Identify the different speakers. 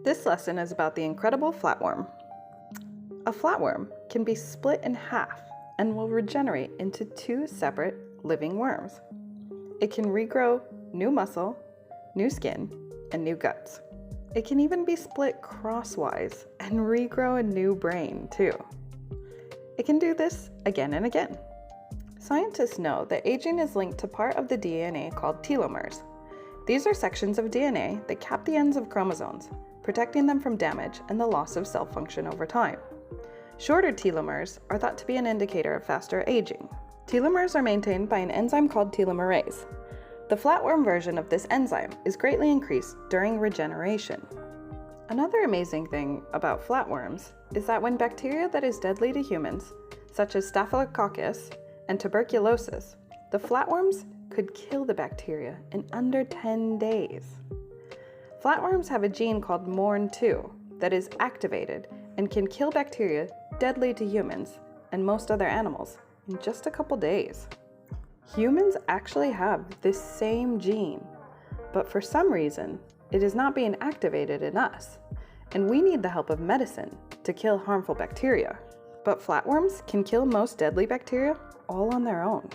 Speaker 1: This lesson is about the incredible flatworm. A flatworm can be split in half and will regenerate into 2 separate living worms. It can regrow new muscle, new skin, and new guts. It can even be split crosswise and regrow a new brain too. It can do this again and again. Scientists know that aging is linked to part of the DNA called telomeres. These are sections of DNA that cap the ends of chromosomes, protecting them from damage and the loss of cell function over time. Shorter telomeres are thought to be an indicator of faster aging. Telomeres are maintained by an enzyme called telomerase. The flatworm version of this enzyme is greatly increased during regeneration. Another amazing thing about flatworms is that when bacteria that is deadly to humans, such as Staphylococcus and tuberculosis, the flatworms could kill the bacteria in under 10 days. Flatworms have a gene called MORN2 that is activated and can kill bacteria deadly to humans and most other animals in just a couple days. Humans actually have this same gene, but for some reason, it is not being activated in us, and we need the help of medicine to kill harmful bacteria. But flatworms can kill most deadly bacteria all on their own.